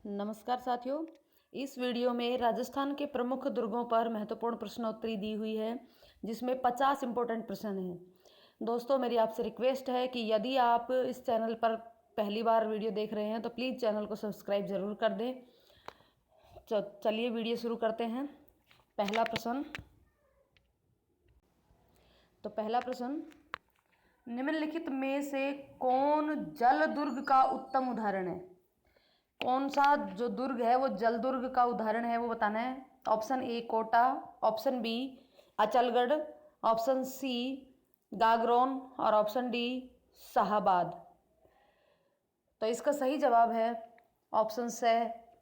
नमस्कार साथियों। इस वीडियो में राजस्थान के प्रमुख दुर्गों पर महत्वपूर्ण प्रश्नोत्तरी दी हुई है, जिसमें 50 इंपॉर्टेंट प्रश्न हैं। दोस्तों, मेरी आपसे रिक्वेस्ट है कि यदि आप इस चैनल पर पहली बार वीडियो देख रहे हैं तो प्लीज़ चैनल को सब्सक्राइब ज़रूर कर दें। चलिए वीडियो शुरू करते हैं। पहला प्रश्न, निम्नलिखित में से कौन जल दुर्ग का उत्तम उदाहरण है? कौन सा जो दुर्ग है वो जल दुर्ग का उदाहरण है वो बताना है। Option A Kota, option B Achalgarh, option C Gagron और ऑप्शन डी शाहाबाद। तो इसका सही जवाब है ऑप्शन से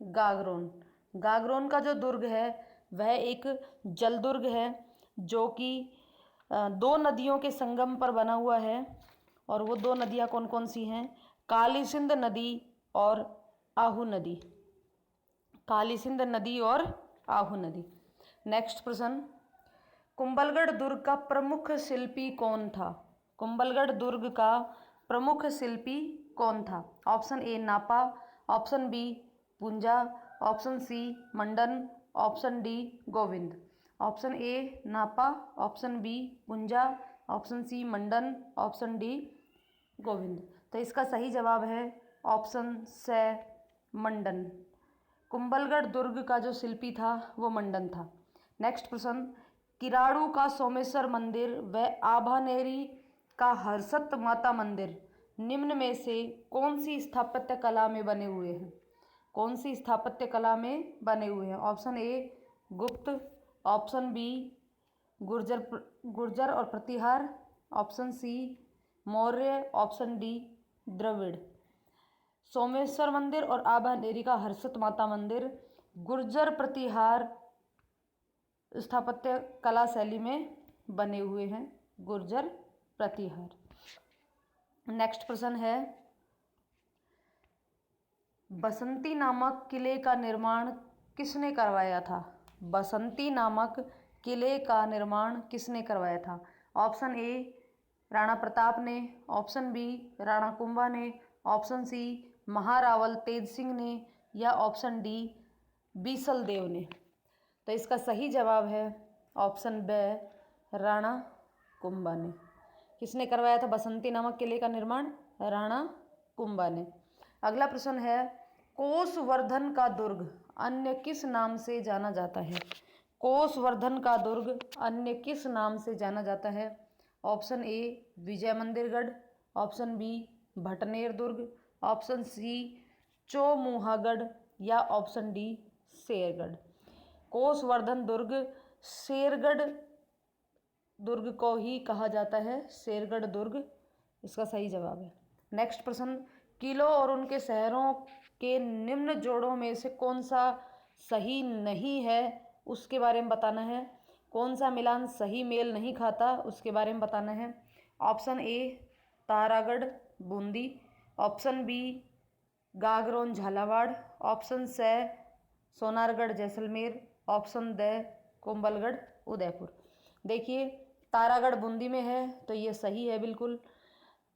गागरोन। गागरोन का जो दुर्ग है वह एक जल दुर्ग है जो कि दो नदियों के संगम पर बना हुआ है। और वो दो नदियाँ कौन कौन सी हैं? काली सिंध नदी और आहू नदी। काली सिंध नदी और आहू नदी। नेक्स्ट प्रश्न, कुंभलगढ़ दुर्ग का प्रमुख शिल्पी कौन था? कुंभलगढ़ दुर्ग का प्रमुख शिल्पी कौन था? Option A Napa, option B Punja, option C Mandan, option D Govind. Option A Napa, option B Punja, option C Mandan, option D Govind. तो इसका सही जवाब है ऑप्शन से मंडन। कुंभलगढ़ दुर्ग का जो शिल्पी था वो मंडन था। नेक्स्ट प्रश्न, किराड़ू का सोमेश्वर मंदिर व आभानेरी का हर्षत माता मंदिर निम्न में से कौन सी स्थापत्य कला में बने हुए हैं? कौन सी स्थापत्य कला में बने हुए हैं? ऑप्शन ए गुप्त, ऑप्शन बी गुर्जर और Pratihara, option C Maurya, option D Dravida. Someshwar मंदिर और आभानेरी का हर्षत माता मंदिर गुर्जर प्रतिहार स्थापत्य कला शैली में बने हुए हैं। गुर्जर प्रतिहार। नेक्स्ट प्रश्न है, बसंती नामक किले का निर्माण किसने करवाया था? बसंती नामक किले का निर्माण किसने करवाया था? ऑप्शन ए राणा प्रताप ने, ऑप्शन बी राणा कुंभा ने, ऑप्शन सी महारावल तेज सिंह ने या ऑप्शन डी बीसल देव ने। तो इसका सही जवाब है ऑप्शन बी राणा कुंभा ने। किसने करवाया था बसंती नामक किले का निर्माण? राणा कुंभा ने। अगला प्रश्न है, कोसवर्धन का दुर्ग अन्य किस नाम से जाना जाता है? कोसवर्धन का दुर्ग अन्य किस नाम से जाना जाता है? Option A Vijay Mandirgarh, option B Bhatner दुर्ग, ऑप्शन सी चौमुहागढ़ या ऑप्शन डी शेरगढ़। कोसवर्धन दुर्ग शेरगढ़ दुर्ग को ही कहा जाता है, शेरगढ़ दुर्ग इसका सही जवाब है। नेक्स्ट प्रश्न, किलों और उनके शहरों के निम्न जोड़ों में से कौन सा सही नहीं है उसके बारे में बताना है। कौन सा मिलान सही मेल नहीं खाता उसके बारे में बताना है। Option A Taragarh Bundi, option B Gagron Jhalawar, option C Sonargarh Jaisalmer, option D Kumbhalgarh Udaipur. देखिए, तारागढ़ बूंदी में है तो ये सही है बिल्कुल।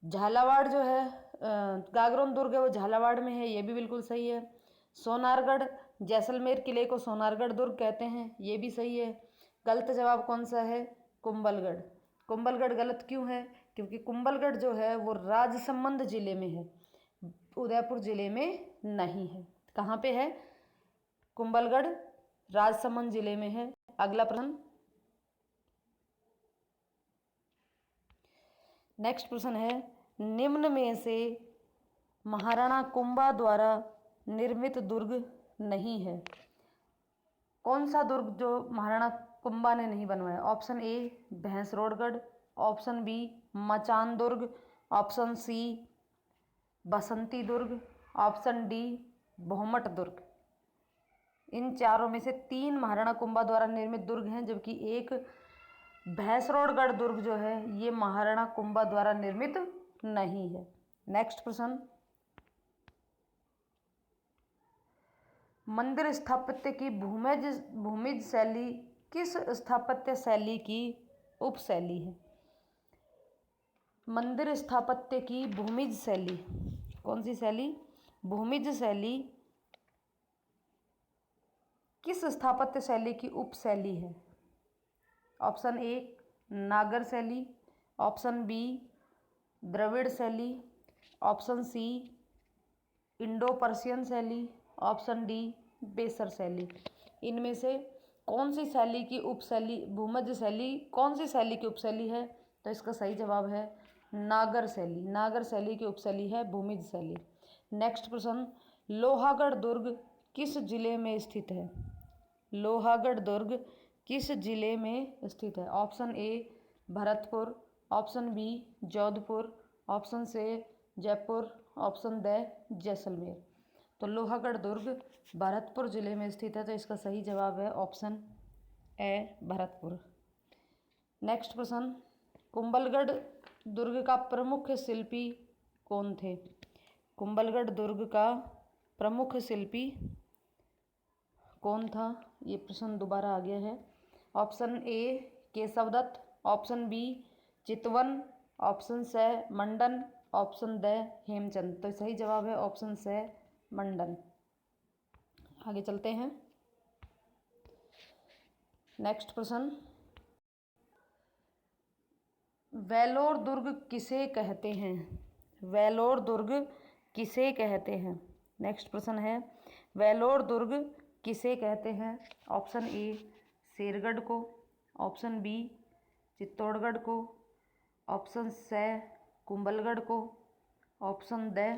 झालावाड़ जो है गागरोन दुर्ग है वो झालावाड़ में है, ये भी बिल्कुल सही है। सोनारगढ़ जैसलमेर किले को सोनारगढ़ दुर्ग कहते हैं, ये भी सही है। गलत जवाब कौन सा है? कुंभलगढ़। कुंभलगढ़ गलत क्यों है? क्योंकि कुंभलगढ़ जो है वो राजसमंद जिले में है, उदयपुर जिले में नहीं है। कहाँ पे है? कुंभलगढ़ राजसमंद जिले में है। अगला प्रश्न, नेक्स्ट प्रश्न है, निम्न में से महाराणा कुंभा द्वारा निर्मित दुर्ग नहीं है। कौन सा दुर्ग जो महाराणा कुंभा ने नहीं बनवाया? Option A Bhainsrorgarh, option B Machan दुर्ग, ऑप्शन सी बसंती दुर्ग, ऑप्शन डी भोमट दुर्ग। इन चारों में से 3 महाराणा कुंभा द्वारा निर्मित दुर्ग हैं, जबकि एक भैंसरोडगढ़ दुर्ग जो है ये महाराणा कुंभा द्वारा निर्मित नहीं है। नेक्स्ट प्रश्न, मंदिर स्थापत्य की भूमिज शैली किस स्थापत्य शैली की उपशैली है? मंदिर स्थापत्य की भूमिज शैली कौन सी शैली? भूमिज शैली किस स्थापत्य शैली की उपशैली है? ऑप्शन ए नागर शैली, ऑप्शन बी द्रविड़ शैली, ऑप्शन सी इंडो पर्शियन शैली, ऑप्शन डी बेसर शैली। इनमें से कौन सी शैली की उपशैली, भूमध्य शैली कौन सी शैली की उपशैली है? तो इसका सही जवाब है नागर शैली। नागर शैली की उपशैली है भूमध्य शैली। नेक्स्ट प्रश्न, लोहागढ़ दुर्ग किस जिले में स्थित है? लोहागढ़ दुर्ग किस जिले में स्थित है? Option A Bharatpur, option B Jodhpur, option C Jaipur, option D Jaisalmer. तो लोहागढ़ दुर्ग भरतपुर जिले में स्थित है, तो इसका सही जवाब है ऑप्शन ए भरतपुर। नेक्स्ट प्रश्न, कुंभलगढ़ दुर्ग का प्रमुख शिल्पी कौन थे? कुंभलगढ़ दुर्ग का प्रमुख शिल्पी कौन था? ये प्रश्न दोबारा आ गया है। Option A Keshavdatt, option B Chitwan, option C Mandan, option D Hemchand. तो सही जवाब है ऑप्शन सी मंडन। आगे चलते हैं। नेक्स्ट प्रश्न, वेलोर दुर्ग किसे कहते हैं? वेलोर दुर्ग किसे कहते हैं? नेक्स्ट प्रश्न है, वेलोर दुर्ग किसे कहते हैं? ऑप्शन ए शेरगढ़ को, ऑप्शन बी चित्तौड़गढ़ को, ऑप्शन सी कुंभलगढ़ को, ऑप्शन डी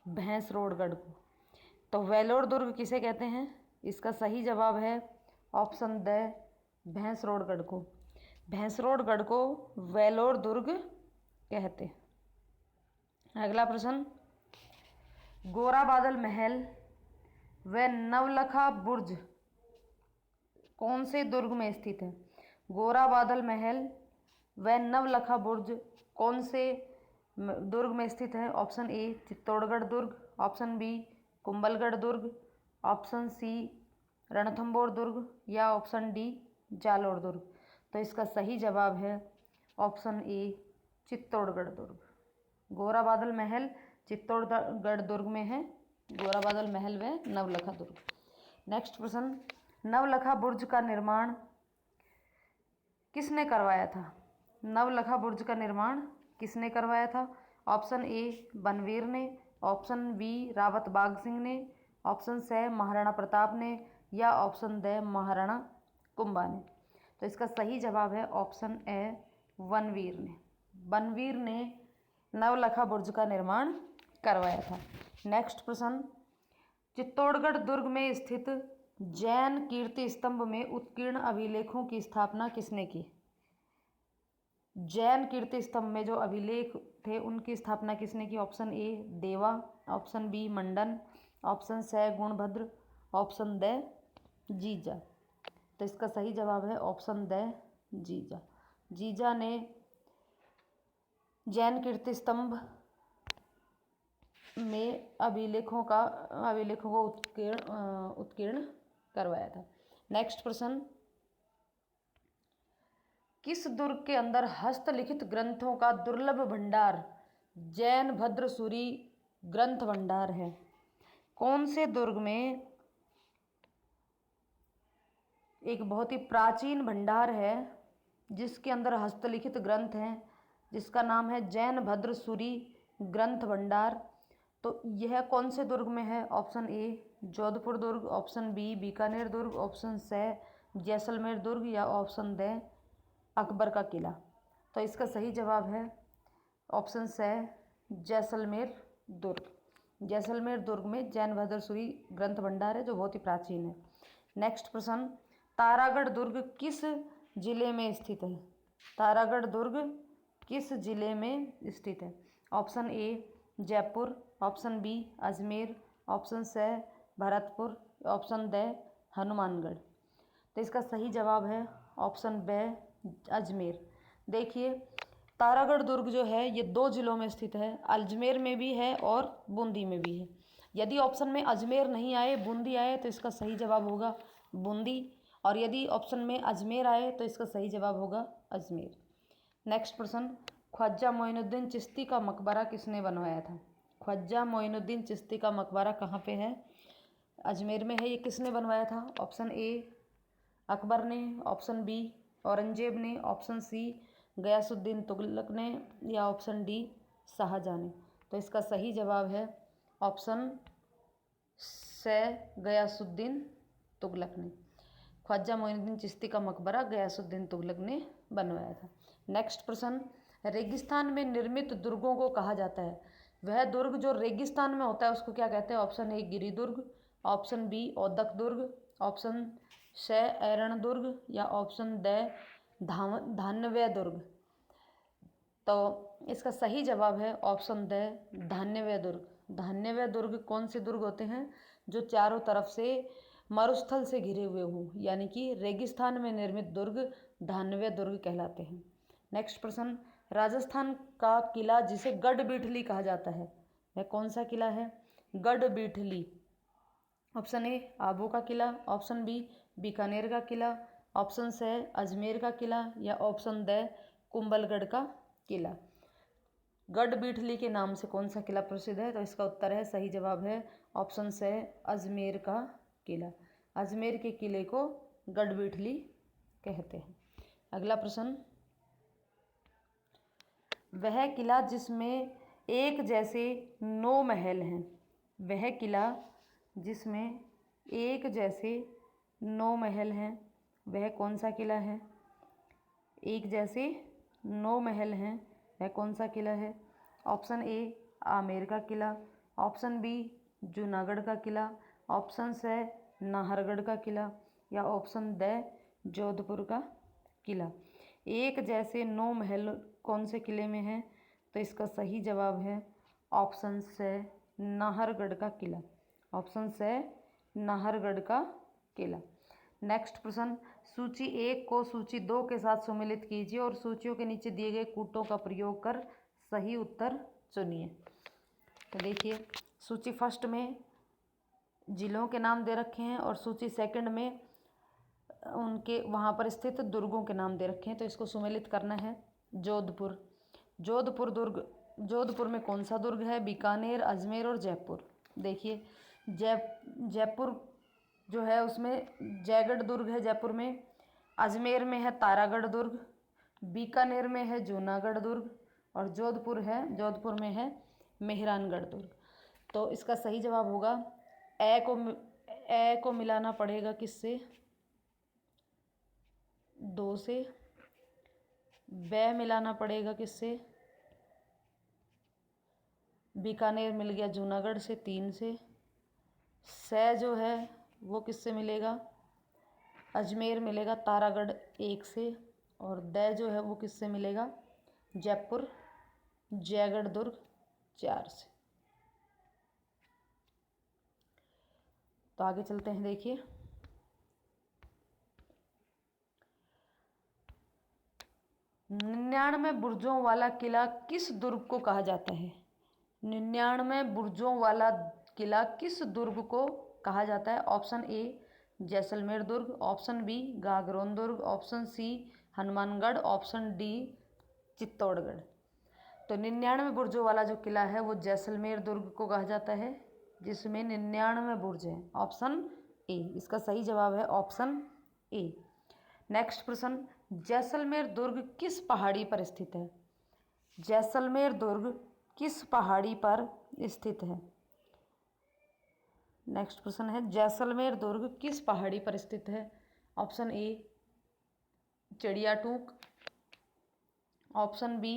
भैंसरोडगढ़ को। तो वेलोर दुर्ग किसे कहते हैं? इसका सही जवाब है ऑप्शन डी भैंसरोडगढ़ को। भैंसरोडगढ़ को वेलोर दुर्ग कहते हैं। अगला प्रश्न, गोरा बादल महल व नवलखा बुर्ज कौन से दुर्ग में स्थित है? गोरा बादल महल व नवलखा बुर्ज कौन से दुर्ग में स्थित है? ऑप्शन ए चित्तौड़गढ़ दुर्ग, ऑप्शन बी कुंभलगढ़ दुर्ग, ऑप्शन सी रणथंभौर दुर्ग या ऑप्शन डी जालोर दुर्ग। तो इसका सही जवाब है ऑप्शन ए चित्तौड़गढ़ दुर्ग। गोरा बादल महल चित्तौड़गढ़ दुर्ग में है, गोरा बादल महल व नवलखा दुर्ग। नेक्स्ट प्रश्न, नवलखा बुर्ज का निर्माण किसने करवाया था? नवलखा बुर्ज का निर्माण किसने करवाया था? ऑप्शन ए बनवीर ने, ऑप्शन बी रावत बाग सिंह ने, ऑप्शन सी महाराणा प्रताप ने या ऑप्शन डी महाराणा कुंभा ने। तो इसका सही जवाब है ऑप्शन ए बनवीर ने। बनवीर ने नवलखा बुर्ज का निर्माण करवाया था। नेक्स्ट प्रश्न, चित्तौड़गढ़ दुर्ग में स्थित जैन कीर्ति स्तंभ में उत्कीर्ण अभिलेखों की स्थापना किसने की? जैन कीर्ति स्तंभ में जो अभिलेख थे उनकी स्थापना किसने की? Option A Deva, option B Mandan, option C Gunabhadra, option D Jija. तो इसका सही जवाब है ऑप्शन डी जीजा। जीजा ने जैन कीर्ति स्तंभ में अभिलेखों को उत्कीर्ण करवाया था। नेक्स्ट प्रश्न, किस दुर्ग के अंदर हस्तलिखित ग्रंथों का दुर्लभ भंडार जैन भद्रसूरी ग्रंथ भंडार है? कौन से दुर्ग में एक बहुत ही प्राचीन भंडार है जिसके अंदर हस्तलिखित ग्रंथ हैं, जिसका नाम है जैन भद्रसूरी ग्रंथ भंडार? तो यह कौन से दुर्ग में है? ऑप्शन ए जोधपुर दुर्ग, ऑप्शन बी बीकानेर दुर्ग, ऑप्शन सी जैसलमेर दुर्ग या ऑप्शन डी अकबर का किला। तो इसका सही जवाब है ऑप्शन सी जैसलमेर दुर्ग। जैसलमेर दुर्ग में जैन भद्रसूरी ग्रंथ भंडार है जो बहुत ही प्राचीन है। नेक्स्ट प्रश्न, तारागढ़ दुर्ग किस जिले में स्थित है? तारागढ़ दुर्ग किस जिले में स्थित है? Option A Jaipur, option B Ajmer, option C Bharatpur, option D Hanumangarh. तो इसका सही जवाब है ऑप्शन बी अजमेर। देखिए तारागढ़ दुर्ग जो है ये 2 जिलों में स्थित है, अजमेर में भी है और बूंदी में भी है। यदि ऑप्शन में अजमेर नहीं आए बूंदी आए तो इसका सही जवाब होगा बूंदी, और यदि ऑप्शन में अजमेर आए तो इसका सही जवाब होगा अजमेर। नेक्स्ट प्रश्न, ख्वाजा मोइनुद्दीन चिश्ती का मकबरा किसने बनवाया था? ख्वाजा मोइनुद्दीन चिश्ती का मकबरा कहाँ पे है? अजमेर में है, ये किसने बनवाया था? ऑप्शन ए अकबर ने, ऑप्शन बी औरंगजेब ने, ऑप्शन सी गयासुद्दीन तुगलक ने, या ऑप्शन डी शाहजहाँ ने। तो इसका सही जवाब है ऑप्शन से गयासुद्दीन तुगलक ने। ख्वाजा मोइनुद्दीन चिश्ती का मकबरा गयासुद्दीन तुगलक ने बनवाया था। नेक्स्ट प्रश्न, रेगिस्तान में निर्मित दुर्गों को कहा जाता है? वह दुर्ग जो रेगिस्तान में होता है उसको क्या कहते हैं? ऑप्शन ए गिरि दुर्ग, ऑप्शन बी औदक दुर्ग, ऑप्शन से ऐरण दुर्ग, या ऑप्शन द धान्यवय दुर्ग। तो इसका सही जवाब है ऑप्शन द धान्यवय दुर्ग। धान्यवय दुर्ग कौन से दुर्ग होते हैं? जो चारों तरफ से मरुस्थल से घिरे हुए हों, यानी कि रेगिस्तान में निर्मित दुर्ग धान्यवय दुर्ग कहलाते हैं। नेक्स्ट प्रश्न, राजस्थान का किला जिसे गढ़बीठली कहा जाता है वह कौन सा किला है? गढ़बीठली। ऑप्शन ए आबू का किला, ऑप्शन बी बीकानेर का किला, ऑप्शन सी अजमेर का किला, या ऑप्शन द कुंभलगढ़ का किला। गढ़बीठली के नाम से कौन सा किला प्रसिद्ध है? तो इसका उत्तर है, सही जवाब है ऑप्शन से अजमेर का किला। अजमेर के किले को गढ़बीठली कहते हैं। अगला प्रश्न, वह किला जिसमें एक जैसे 9 महल हैं, वह किला जिसमें एक जैसे 9 महल हैं वह कौन सा किला है? एक जैसे 9 महल हैं वह कौन सा किला है? ऑप्शन ए आमेर का किला, ऑप्शन बी जूनागढ़ का किला, ऑप्शन सी नाहरगढ़ का किला, या ऑप्शन द जोधपुर का किला। एक जैसे 9 महल कौन से किले में है? तो इसका सही जवाब है ऑप्शन से नाहरगढ़ का किला। ऑप्शन से नाहरगढ़ का किला। नेक्स्ट प्रश्न, सूची 1 को सूची 2 के साथ सम्मिलित कीजिए और सूचियों के नीचे दिए गए कूटों का प्रयोग कर सही उत्तर चुनिए। तो देखिए, सूची फर्स्ट में जिलों के नाम दे रखे हैं और सूची सेकंड में उनके वहाँ पर स्थित दुर्गों के नाम दे रखे हैं। तो इसको सुमेलित करना है। जोधपुर, जोधपुर दुर्ग, जोधपुर में कौन सा दुर्ग है? बीकानेर, अजमेर और जयपुर। देखिए, जयपुर जो है उसमें जयगढ़ दुर्ग है जयपुर में, अजमेर में है तारागढ़ दुर्ग, बीकानेर में है जूनागढ़ दुर्ग, और जोधपुर में है मेहरानगढ़ दुर्ग। तो इसका सही जवाब होगा ए को मिलाना पड़ेगा किससे? 2 से, ब मिलाना पड़ेगा किससे? बीकानेर मिल गया जूनागढ़ से 3 से जो है वो किससे मिलेगा? अजमेर मिलेगा तारागढ़ 1 से, और द जो है वो किससे मिलेगा? जयपुर जयगढ़ दुर्ग 4 से। तो आगे चलते हैं। देखिए, निन्यानवे बुर्जों वाला किला किस दुर्ग को कहा जाता है? 99 बुर्जों वाला किला किस दुर्ग को कहा जाता है? ऑप्शन ए जैसलमेर दुर्ग, ऑप्शन बी गागरोन दुर्ग, option C Hanumangarh, option D Chittorgarh. तो 99 बुर्जों वाला जो किला है वो जैसलमेर दुर्ग को कहा जाता है, जिसमें 99 बुर्ज हैं। ऑप्शन ए, इसका सही जवाब है ऑप्शन ए। नेक्स्ट प्रश्न, जैसलमेर दुर्ग किस पहाड़ी पर स्थित है? जैसलमेर दुर्ग किस पहाड़ी पर स्थित है? नेक्स्ट प्रश्न है, जैसलमेर दुर्ग किस पहाड़ी पर स्थित है? Option A Chidiyatuk, option B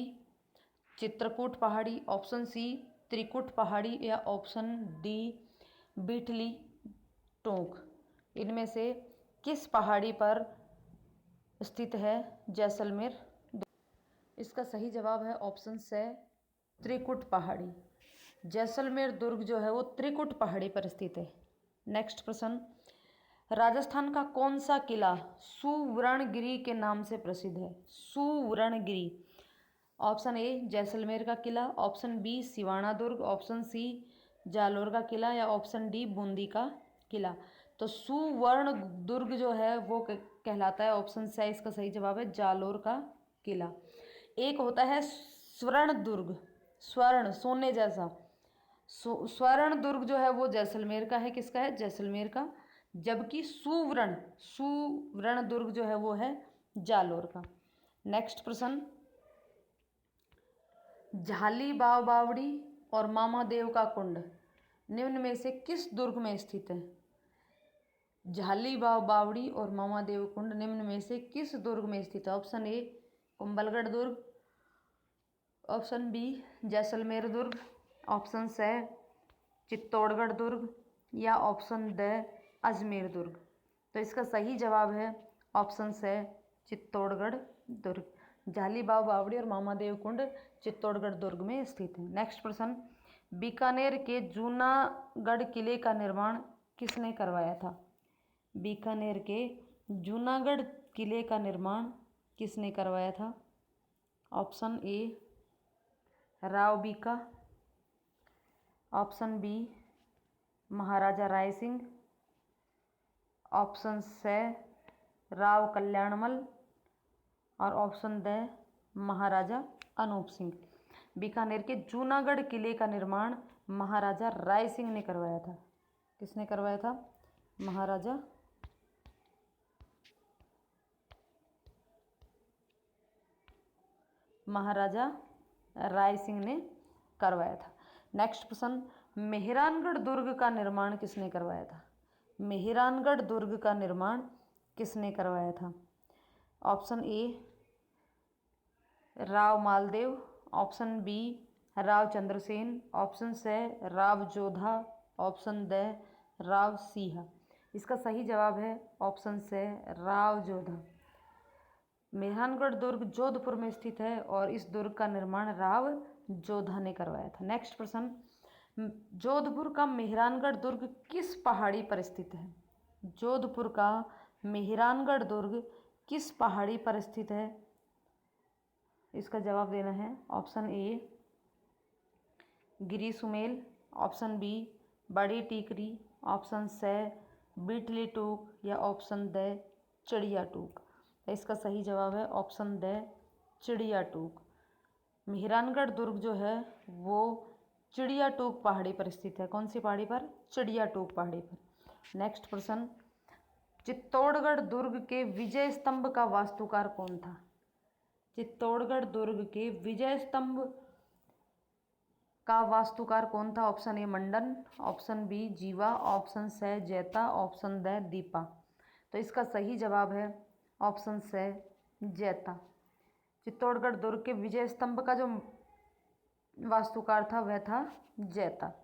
Chitrakoot पहाड़ी, ऑप्शन सी त्रिकुट पहाड़ी, या ऑप्शन डी बीठली टोंक। इनमें से किस पहाड़ी पर स्थित है जैसलमेर? इसका सही जवाब है ऑप्शन से त्रिकुट पहाड़ी। जैसलमेर दुर्ग जो है वो त्रिकुट पहाड़ी पर स्थित है। नेक्स्ट प्रश्न, राजस्थान का कौन सा किला सुवर्णगिरी के नाम से प्रसिद्ध है? सुवर्णगिरी। ऑप्शन ए जैसलमेर का किला, ऑप्शन बी सिवाना दुर्ग, ऑप्शन सी जालोर का किला, या ऑप्शन डी बूंदी का किला। तो सुवर्ण दुर्ग जो है वो कहलाता है ऑप्शन सी, इसका सही जवाब है जालोर का किला। एक होता है स्वर्ण दुर्ग, स्वर्ण सोने जैसा, स्वर्ण दुर्ग जो है वो जैसलमेर का है, किसका है, जैसलमेर का। जबकि सुवर्ण दुर्ग जो है वो है जालोर का। नेक्स्ट प्रश्न, झाली बाव बावड़ी और मामा देव का कुंड निम्न में से किस दुर्ग में स्थित है? झाली बाव बावड़ी और मामा देव कुंड निम्न में से किस दुर्ग में स्थित है? ऑप्शन ए कुंभलगढ़ दुर्ग, ऑप्शन बी जैसलमेर दुर्ग, ऑप्शन सी चित्तौड़गढ़ दुर्ग, या ऑप्शन ड अजमेर दुर्ग। तो इसका सही जवाब है ऑप्शन सी चित्तौड़गढ़ दुर्ग। झाली बाव बावड़ी और मामादेव कुंड चित्तौड़गढ़ दुर्ग में स्थित है। नेक्स्ट प्रश्न, बीकानेर के जूनागढ़ किले का निर्माण किसने करवाया था? बीकानेर के जूनागढ़ किले का निर्माण किसने करवाया था? Option A Rao Bika, option B Maharaja Rai Singh, option C Rao Kalyanmal, और ऑप्शन द महाराजा अनूप सिंह। बीकानेर के जूनागढ़ किले का निर्माण महाराजा राय सिंह ने करवाया था। किसने करवाया था? महाराजा राय सिंह ने करवाया था। नेक्स्ट प्रश्न, मेहरानगढ़ दुर्ग का निर्माण किसने करवाया था? मेहरानगढ़ दुर्ग का निर्माण किसने करवाया था? Option A Rao Maldev, option B Rao Chandrasen, option C Rao Jodha, option D Rao Singh. इसका सही जवाब है ऑप्शन सी राव जोधा। मेहरानगढ़ दुर्ग जोधपुर में स्थित है और इस दुर्ग का निर्माण राव जोधा ने करवाया था। नेक्स्ट प्रश्न, जोधपुर का मेहरानगढ़ दुर्ग किस पहाड़ी पर स्थित है? जोधपुर का मेहरानगढ़ दुर्ग किस पहाड़ी पर स्थित है? इसका जवाब देना है option A Giri Sumel, option B Badi Tikri, option C Bitly टूक, या ऑप्शन द चिड़िया टूक। इसका सही जवाब है ऑप्शन द चिड़िया टूक। मेहरानगढ़ दुर्ग जो है वो चिड़िया टूक पहाड़ी पर स्थित है। कौन सी पहाड़ी पर? चिड़िया टूक पहाड़ी पर। नेक्स्ट प्रश्न, चित्तौड़गढ़ दुर्ग के विजय स्तंभ का वास्तुकार कौन था? चित्तौड़गढ़ दुर्ग के विजय स्तंभ का वास्तुकार कौन था? Option A Mandan, option B Jiva, option C Jaita, option the Deepa. तो इसका सही जवाब है ऑप्शन सी जैता। चित्तौड़गढ़ दुर्ग के विजय स्तंभ का जो वास्तुकार था वह था जैता।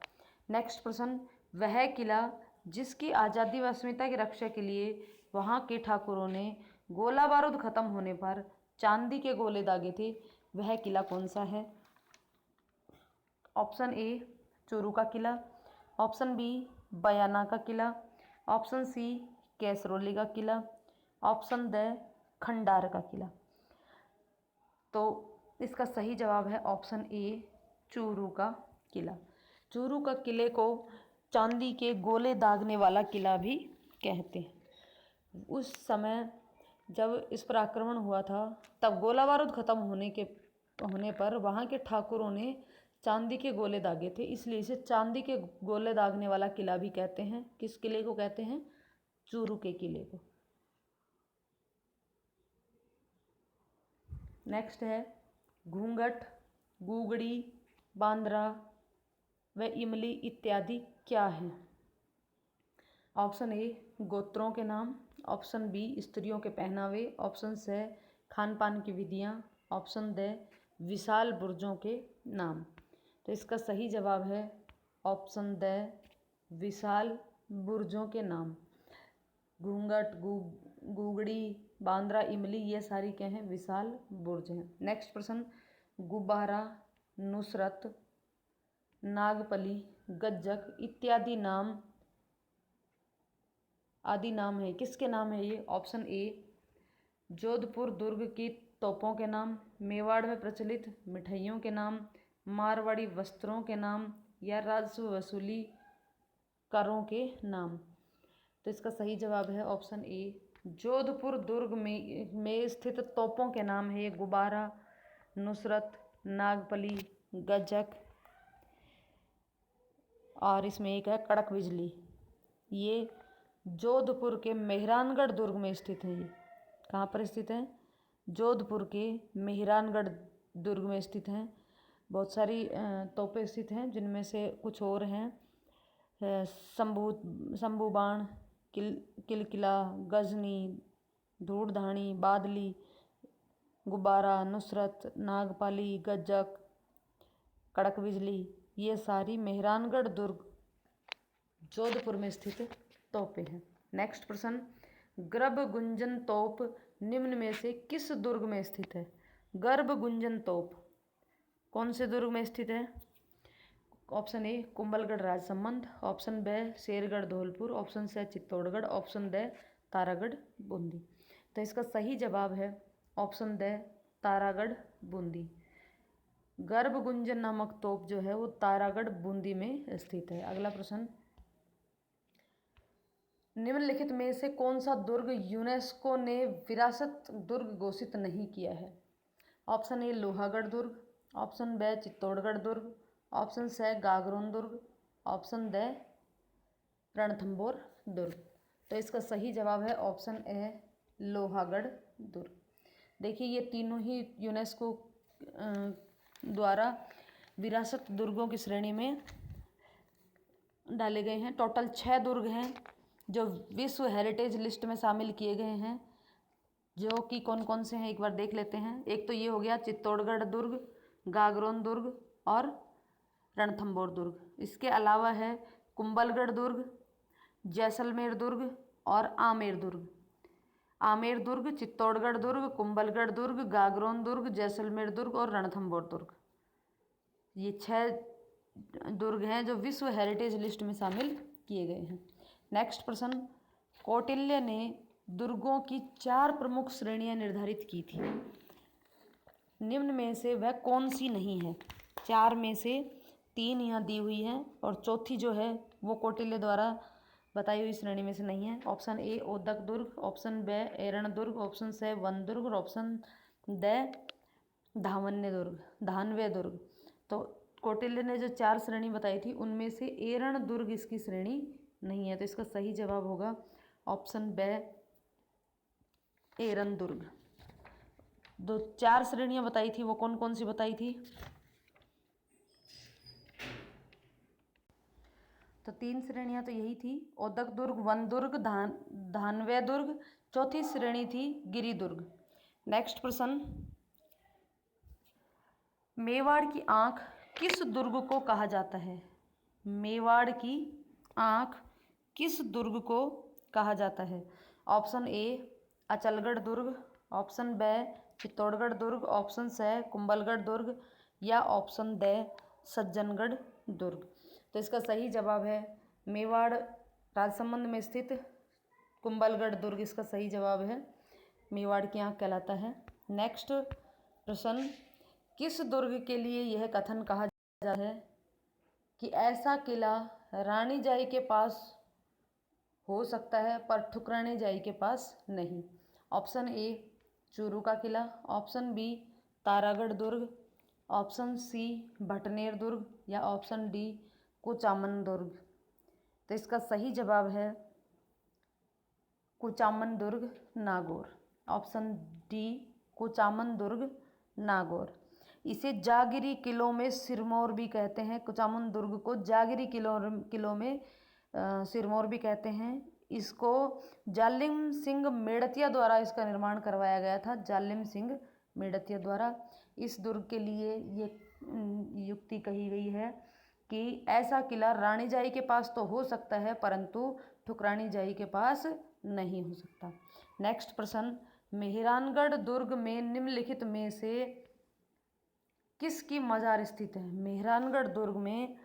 नेक्स्ट प्रश्न, वह किला जिसकी आज़ादी व अस्मिता की रक्षा के लिए वहाँ के ठाकुरों ने गोला बारूद खत्म होने पर चांदी के गोले दागे थे, वह किला कौन सा है? ऑप्शन ए चूरू का किला, ऑप्शन बी बयाना का किला, ऑप्शन सी कैसरौली का किला, ऑप्शन द खंडार का किला। तो इसका सही जवाब है ऑप्शन ए चूरू का किला। चूरू का किले को चांदी के गोले दागने वाला किला भी कहते हैं। उस समय जब इस पर आक्रमण हुआ था तब गोला बारूद खत्म होने पर वहाँ के ठाकुरों ने चांदी के गोले दागे थे, इसलिए इसे चांदी के गोले दागने वाला किला भी कहते हैं। किस किले को कहते हैं? चूरू के किले को। नेक्स्ट है घूंघट, गुगड़ी, बांद्रा व इमली इत्यादि क्या है? ऑप्शन ए गोत्रों के नाम, ऑप्शन बी स्त्रियों के पहनावे, ऑप्शन सी खान पान की विधियाँ, ऑप्शन द विशाल बुर्जों के नाम। तो इसका सही जवाब है ऑप्शन द विशाल बुर्जों के नाम। घूंघट, गुगड़ी, बांद्रा, इमली ये सारी क्या हैं? विशाल बुर्ज हैं। नेक्स्ट प्रश्न, गुब्बारा, नुसरत, नागपली, गज्जक इत्यादि नाम आदि नाम है, किसके नाम है ये? ऑप्शन ए जोधपुर दुर्ग की तोपों के नाम, मेवाड़ में प्रचलित मिठाइयों के नाम, मारवाड़ी वस्त्रों के नाम, या राजस्व वसूली करों के नाम। तो इसका सही जवाब है ऑप्शन ए जोधपुर दुर्ग में स्थित तोपों के नाम है ये गुब्बारा, नुसरत, नागपली, गज्जक। और इसमें एक है कड़क बिजली। ये जोधपुर के मेहरानगढ़ दुर्ग में स्थित है। ये कहाँ पर स्थित है? जोधपुर के मेहरानगढ़ दुर्ग में स्थित हैं। बहुत सारी तोपें स्थित हैं, जिनमें से कुछ और हैं शंभू बाण, किलकिला, गजनी, धूड़धानी, बादली, गुब्बारा, नुसरत, नागपाली, गज्जक, कड़क बिजली। ये सारी मेहरानगढ़ दुर्ग जोधपुर में स्थित तोपें हैं। नेक्स्ट प्रश्न, गर्भगुंजन तोप निम्न में से किस दुर्ग में स्थित है? गर्भगुंजन तोप कौन से दुर्ग में स्थित है? Option A Kumbhalgarh Rajsamand, option B Shergarh Dholpur, option C Chittorgarh, option D Taragarh Bundi. तो इसका सही जवाब है ऑप्शन डी तारागढ़ बूंदी। गर्भगुंजन नामक तोप जो है वो तारागढ़ बूंदी में स्थित है। अगला प्रश्न, निम्नलिखित में से कौन सा दुर्ग यूनेस्को ने विरासत दुर्ग घोषित नहीं किया है? ऑप्शन ए लोहागढ़ दुर्ग, ऑप्शन बी चित्तौड़गढ़ दुर्ग, ऑप्शन सी गागरोन दुर्ग, ऑप्शन डी रणथंभौर दुर्ग। तो इसका सही जवाब है ऑप्शन ए लोहागढ़ दुर्ग। देखिए ये तीनों ही यूनेस्को द्वारा विरासत दुर्गों की श्रेणी में डाले गए हैं। टोटल 6 दुर्ग हैं जो विश्व हेरिटेज लिस्ट में शामिल किए गए हैं, जो कि कौन कौन से हैं एक बार देख लेते हैं। एक तो ये हो गया चित्तौड़गढ़ दुर्ग, गागरोन दुर्ग और रणथंभौर दुर्ग। इसके अलावा है कुंभलगढ़ दुर्ग, जैसलमेर दुर्ग और आमेर दुर्ग। आमेर दुर्ग, चित्तौड़गढ़ दुर्ग, कुंभलगढ़ दुर्ग, गागरोन दुर्ग, जैसलमेर दुर्ग और रणथंभौर दुर्ग। ये 6 दुर्ग हैं जो विश्व हेरिटेज लिस्ट में शामिल किए गए हैं। नेक्स्ट प्रश्न, कौटिल्य ने दुर्गों की 4 प्रमुख श्रेणियां निर्धारित की थी। निम्न में से वह कौन सी नहीं है? 4 में से 3 यहाँ दी हुई है और चौथी जो है वो कौटिल्य द्वारा बताई हुई श्रेणी में से नहीं है। ऑप्शन ए ओदक दुर्ग, ऑप्शन बी एरण दुर्ग, ऑप्शन सी वन दुर्ग और ऑप्शन डी धानवे दुर्ग। तो कौटिल्य ने जो 4 श्रेणी बताई थी उनमें से एरण दुर्ग इसकी श्रेणी नहीं है। तो इसका सही जवाब होगा ऑप्शन बी एरण दुर्ग। जो 4 श्रेणियां बताई थी वो कौन कौन सी बताई थी? तो 3 श्रेणियां तो यही थी, ओदक दुर्ग, वन दुर्ग, धानवे दुर्ग, चौथी श्रेणी थी गिरि दुर्ग। नेक्स्ट प्रश्न, मेवाड़ की आंख किस दुर्ग को कहा जाता है? मेवाड़ की आंख किस दुर्ग को कहा जाता है? ऑप्शन ए अचलगढ़ दुर्ग, ऑप्शन बी चित्तौड़गढ़ दुर्ग, ऑप्शन सी कुंभलगढ़ दुर्ग या ऑप्शन डी सज्जनगढ़ दुर्ग। तो इसका सही जवाब है मेवाड़ राजसमंद में स्थित कुंभलगढ़ दुर्ग इसका सही जवाब है। मेवाड़ की आंख कहलाता है। नेक्स्ट प्रश्न, किस दुर्ग के लिए यह कथन कहा जाता है कि ऐसा किला रानी जाई के पास हो सकता है पर ठुकरानी जाई के पास नहीं? ऑप्शन ए चूरू का किला, ऑप्शन बी तारागढ़ दुर्ग, ऑप्शन सी भटनेर दुर्ग या ऑप्शन डी कुचामन दुर्ग। तो इसका सही जवाब है कुचामन दुर्ग नागौर। ऑप्शन डी कुचामन दुर्ग नागौर। इसे जागिरी किलों में सिरमौर भी कहते हैं। कुचामन दुर्ग को जागिरी किलों में सिरमौर भी कहते हैं। इसको जालिम सिंह मेड़तिया द्वारा इसका निर्माण करवाया गया था। जालिम सिंह मेड़तिया द्वारा इस दुर्ग के लिए ये युक्ति कही गई है कि ऐसा किला रानी जाई के पास तो हो सकता है परंतु ठुकरानी जाई के पास नहीं हो सकता। नेक्स्ट प्रश्न, मेहरानगढ़ दुर्ग में निम्नलिखित में से किसकी मजार स्थित है? मेहरानगढ़ दुर्ग में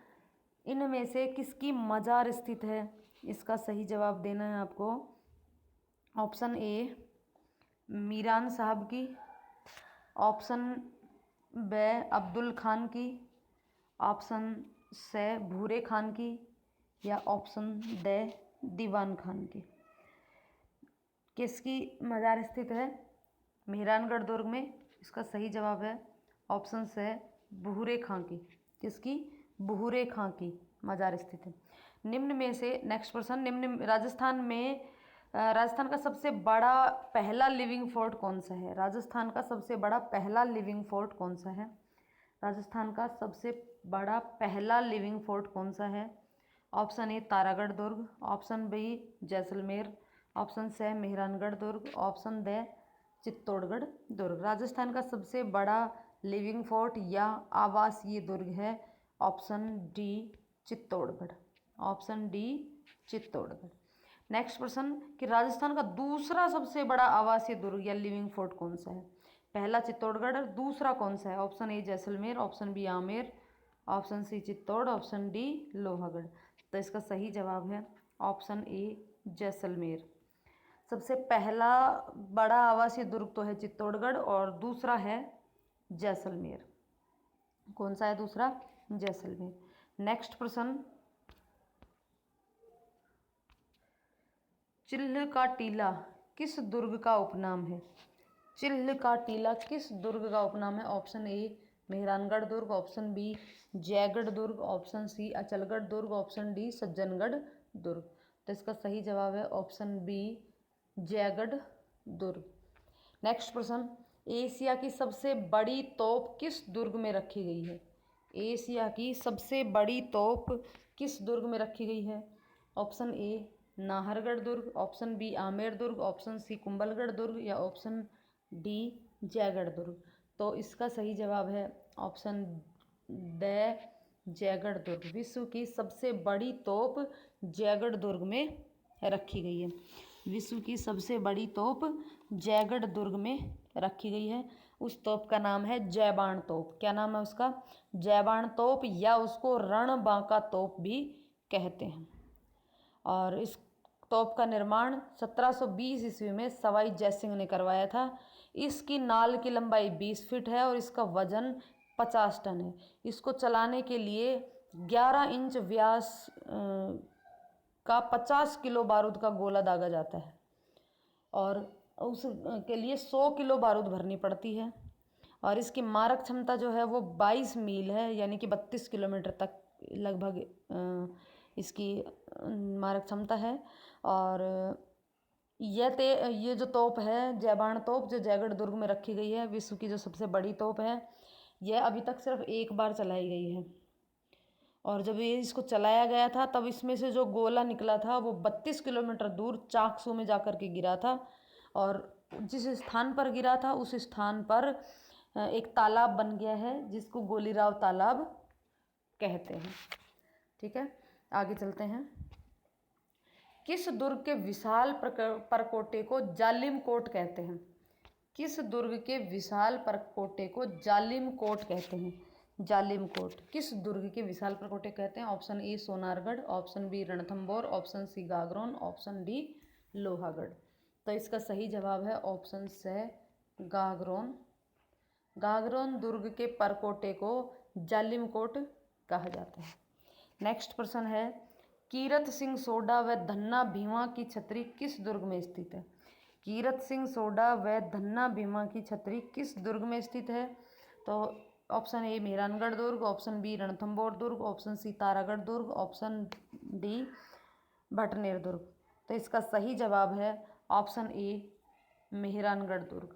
इनमें से किसकी मजार स्थित है? इसका सही जवाब देना है आपको। ऑप्शन ए मीरान साहब की, ऑप्शन बी अब्दुल खान की, ऑप्शन सी भूरे खान की या ऑप्शन डी दीवान खान की। किसकी मजार स्थित है मेहरानगढ़ दुर्ग में? इसका सही जवाब है ऑप्शन से भूरे खां की। किसकी? भूरे खां की मजार स्थित है। निम्न में से नेक्स्ट प्रश्न, राजस्थान का सबसे बड़ा पहला लिविंग फोर्ट कौन सा है? राजस्थान का सबसे बड़ा पहला लिविंग फोर्ट कौन सा है? राजस्थान का सबसे बड़ा पहला लिविंग फोर्ट कौन सा है? ऑप्शन ए तारागढ़ दुर्ग, option B Jaisalmer, option C Mehrangarh दुर्ग, ऑप्शन डी चित्तौड़गढ़ दुर्ग। राजस्थान का सबसे बड़ा लिविंग फोर्ट या आवासीय दुर्ग है option D Chittorgarh, option D Chittorgarh. Next प्रश्न कि राजस्थान का दूसरा सबसे बड़ा आवासीय दुर्ग या लिविंग फोर्ट कौन सा है? पहला चित्तौड़गढ़ और दूसरा कौन सा है? Option A Jaisalmer, option B Amer, option C Chittor, option D Lohagarh. तो इसका सही जवाब है ऑप्शन ए जैसलमेर। सबसे पहला बड़ा आवासीय दुर्ग तो है चित्तौड़गढ़ और दूसरा है जैसलमेर। कौन सा है दूसरा? जैसलमेर। नेक्स्ट प्रश्न, चिल्ह का टीला किस दुर्ग का उपनाम है? चिल्ह का टीला किस दुर्ग का उपनाम है? ऑप्शन ए मेहरानगढ़ दुर्ग, ऑप्शन बी जयगढ़ दुर्ग, ऑप्शन सी अचलगढ़ दुर्ग, ऑप्शन डी सज्जनगढ़ दुर्ग। तो इसका सही जवाब है ऑप्शन बी जयगढ़ दुर्ग। नेक्स्ट प्रश्न, एशिया की सबसे बड़ी तोप किस दुर्ग में रखी गई है? एशिया की सबसे बड़ी तोप किस दुर्ग में रखी गई है? ऑप्शन ए नाहरगढ़ दुर्ग, ऑप्शन बी आमेर दुर्ग, ऑप्शन सी कुंभलगढ़ दुर्ग या ऑप्शन डी जयगढ़ दुर्ग। तो इसका सही जवाब है ऑप्शन ड जयगढ़ दुर्ग। विश्व की सबसे बड़ी तोप जयगढ़ दुर्ग में रखी गई है। विश्व की सबसे बड़ी तोप जयगढ़ दुर्ग में रखी गई है। उस तोप का नाम है जयबाण तोप। क्या नाम है उसका? जयबाण तोप, या उसको रणबांका तोप भी कहते हैं। और इस तोप का निर्माण 1720 ईस्वी में सवाई जयसिंह ने करवाया था। इसकी नाल की लंबाई 20 फीट है और इसका वजन 50 टन है। इसको चलाने के लिए 11 इंच व्यास का 50 किलो बारूद का गोला दागा जाता है और उस के लिए 100 किलो बारूद भरनी पड़ती है। और इसकी मारक क्षमता जो है वो 22 मील है, यानी कि 32 किलोमीटर तक लगभग इसकी मारक क्षमता है। और ये जो तोप है जयबाण तोप, जो जयगढ़ दुर्ग में रखी गई है, विश्व की जो सबसे बड़ी तोप है, यह अभी तक सिर्फ एक बार चलाई गई है। और जब ये इसको चलाया गया था तब इसमें से जो गोला निकला था वो 32 किलोमीटर दूर चाकसू में जाकर के गिरा था। और जिस स्थान पर गिरा था उस स्थान पर एक तालाब बन गया है जिसको गोलीराव तालाब कहते हैं। ठीक है, आगे चलते हैं। किस दुर्ग के विशाल परकोटे को जालिम कोट कहते हैं? किस दुर्ग के विशाल परकोटे को जालिम कोट कहते हैं? जालिम कोट किस दुर्ग के विशाल परकोटे कहते हैं? Option A Sonargarh, option B Ranthambore, option C Gagron, option D Lohagarh. तो इसका सही जवाब है ऑप्शन से गागरोन। गागरोन दुर्ग के परकोटे को जालिम कोट कहा जाता है। नेक्स्ट प्रश्न है, कीरत सिंह सोडा व धन्ना भीमा की छतरी किस दुर्ग में स्थित है? कीरत सिंह सोडा व धन्ना भीमा की छतरी किस दुर्ग में स्थित है? तो ऑप्शन ए मेहरानगढ़ दुर्ग, ऑप्शन बी रणथंभौर दुर्ग, ऑप्शन सी तारागढ़ दुर्ग, ऑप्शन डी भटनेर दुर्ग। तो इसका सही जवाब है ऑप्शन ए मेहरानगढ़ दुर्ग।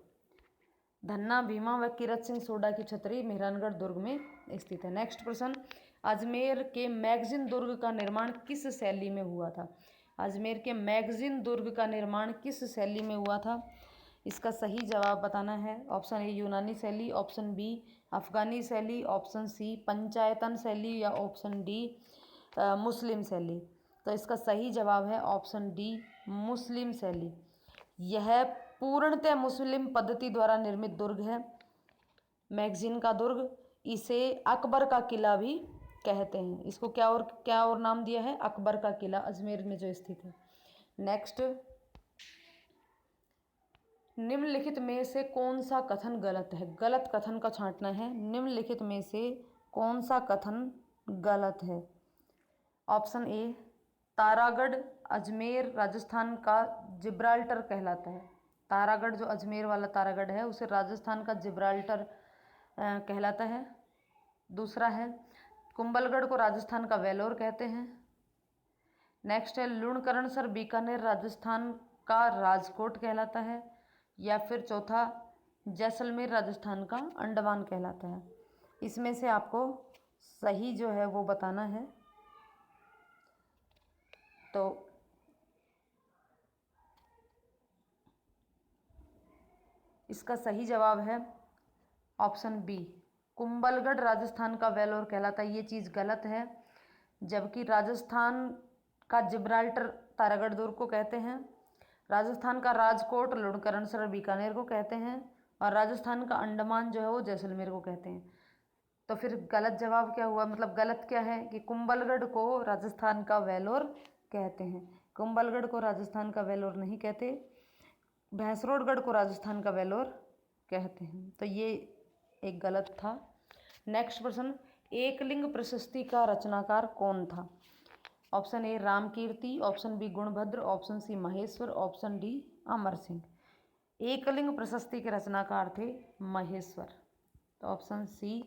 धन्ना भीमा व कीरत सिंह सोडा की छतरी मेहरानगढ़ दुर्ग में स्थित है। नेक्स्ट प्रश्न, अजमेर के मैगजीन दुर्ग का निर्माण किस शैली में हुआ था? अजमेर के मैगजीन दुर्ग का निर्माण किस शैली में हुआ था? इसका सही जवाब बताना है। ऑप्शन ए यूनानी शैली, ऑप्शन बी अफगानी शैली, ऑप्शन सी पंचायतन शैली या ऑप्शन डी मुस्लिम शैली। तो इसका सही जवाब है ऑप्शन डी मुस्लिम शैली। यह पूर्णतः मुस्लिम पद्धति द्वारा निर्मित दुर्ग है। मैगजीन का दुर्ग, इसे अकबर का किला भी कहते हैं। इसको क्या और नाम दिया है? अकबर का किला, अजमेर में जो स्थित है। नेक्स्ट, निम्नलिखित में से कौन सा कथन गलत है? गलत कथन का छांटना है। निम्नलिखित में से कौन सा कथन गलत है? ऑप्शन ए तारागढ़ अजमेर राजस्थान का जिब्राल्टर कहलाता है। तारागढ़ जो अजमेर वाला तारागढ़ है उसे राजस्थान का जिब्राल्टर कहलाता है। दूसरा है कुंभलगढ़ को राजस्थान का वेलोर कहते हैं। नेक्स्ट है लुणकरणसर बीकानेर राजस्थान का राजकोट कहलाता है। या फिर चौथा जैसलमेर राजस्थान का अंडमान कहलाता है। इसमें से आपको सही जो है वो बताना है। तो इसका सही जवाब है ऑप्शन बी, कुंभलगढ़ राजस्थान का वेलोर कहलाता है। ये चीज़ गलत है, जबकि राजस्थान का जिब्राल्टर तारागढ़ दुर्ग को कहते हैं, राजस्थान का राजकोट लुणकरणसर बीकानेर को कहते हैं, और राजस्थान का अंडमान जो है वो जैसलमेर को कहते हैं। तो फिर गलत जवाब क्या हुआ, मतलब गलत क्या है कि कुंभलगढ़ को राजस्थान का वेलोर कहते हैं। कुंभलगढ़ को राजस्थान का वेलोर नहीं कहते, भैंसरोडगढ़ को राजस्थान का वेलोर कहते हैं। तो ये एक गलत था। नेक्स्ट प्रश्न, एकलिंग प्रशस्ति का रचनाकार कौन था? Option A Ramkirti, option B Gunabhadra, option C Maheshwar, option D Amar Singh. Ekling प्रशस्ति के रचनाकार थे महेश्वर। तो ऑप्शन सी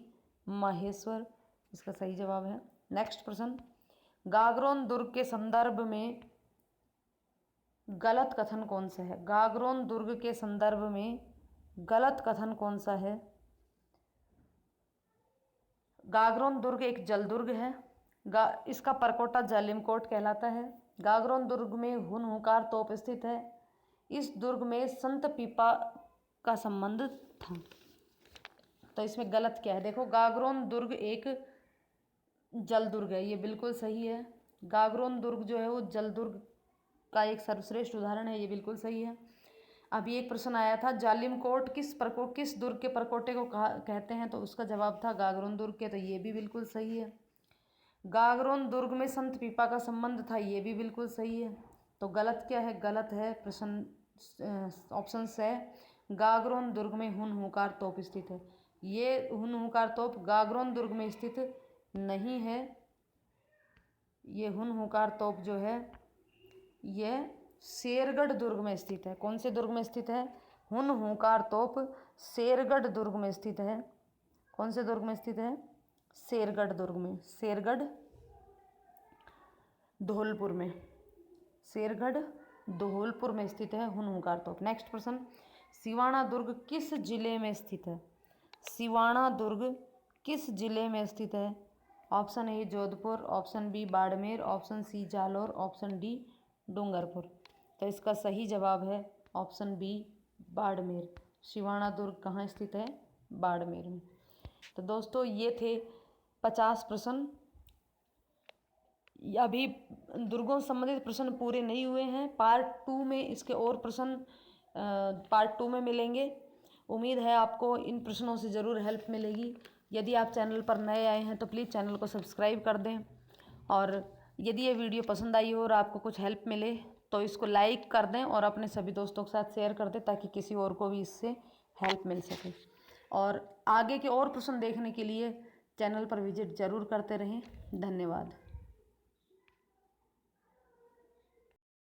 महेश्वर इसका सही जवाब है। नेक्स्ट प्रश्न, गागरोन दुर्ग के संदर्भ में गलत कथन कौन सा है? गागरोन दुर्ग के संदर्भ में गलत कथन कौन सा है? गागरोन दुर्ग एक जल दुर्ग है। इसका परकोटा जालिमकोट कहलाता है। गागरोन दुर्ग में हुनहुकार तोप स्थित है। इस दुर्ग में संत पीपा का संबंध था। तो इसमें गलत क्या है? देखो, गागरोन दुर्ग एक जल दुर्ग है, ये बिल्कुल सही है। गागरोन दुर्ग जो है वो जल दुर्ग का एक सर्वश्रेष्ठ उदाहरण है, ये बिल्कुल सही है। अभी एक प्रश्न आया था जालिमकोट किस दुर्ग के परकोटे को कहते हैं? तो उसका जवाब था गागरोन दुर्ग के, तो ये भी बिल्कुल सही है। गागरोन दुर्ग में संत पीपा का संबंध था, ये भी बिल्कुल सही है। तो गलत क्या है? गलत है प्रश्न ऑप्शन से, गागरोन दुर्ग में हुनहुकार तोप स्थित है। ये हुनहुकार तोप गागरोन दुर्ग में स्थित नहीं है। ये हुनहुकार तोप जो है ये शेरगढ़ दुर्ग में स्थित है। कौन से दुर्ग में स्थित है? हुनहुकार तोप शेरगढ़ दुर्ग में स्थित है। कौन से दुर्ग में स्थित है? शेरगढ़ दुर्ग में। शेरगढ़ धौलपुर में, शेरगढ़ धौलपुर में स्थित है हुनहुकार तोप। नेक्स्ट प्रश्न, सिवाना दुर्ग किस जिले में स्थित है? सिवाना दुर्ग किस जिले में स्थित है? Option A Jodhpur, option B Barmer, option C Jalore, option D Dungarpur. तो इसका सही जवाब है ऑप्शन बी बाड़मेर। सिवाना दुर्ग कहाँ स्थित है? बाड़मेर में। तो दोस्तों ये थे 50 प्रश्न। अभी दुर्गों से संबंधित प्रश्न पूरे नहीं हुए हैं। पार्ट 2 में इसके और प्रश्न पार्ट 2 में मिलेंगे। उम्मीद है आपको इन प्रश्नों से ज़रूर हेल्प मिलेगी। यदि आप चैनल पर नए आए हैं तो प्लीज़ चैनल को सब्सक्राइब कर दें, और यदि ये वीडियो पसंद आई हो और आपको कुछ हेल्प मिले तो इसको लाइक कर दें और अपने सभी दोस्तों के साथ शेयर कर दें, ताकि किसी और को भी इससे हेल्प मिल सके। और आगे के और प्रश्न देखने के लिए चैनल पर विजिट ज़रूर करते रहें। धन्यवाद।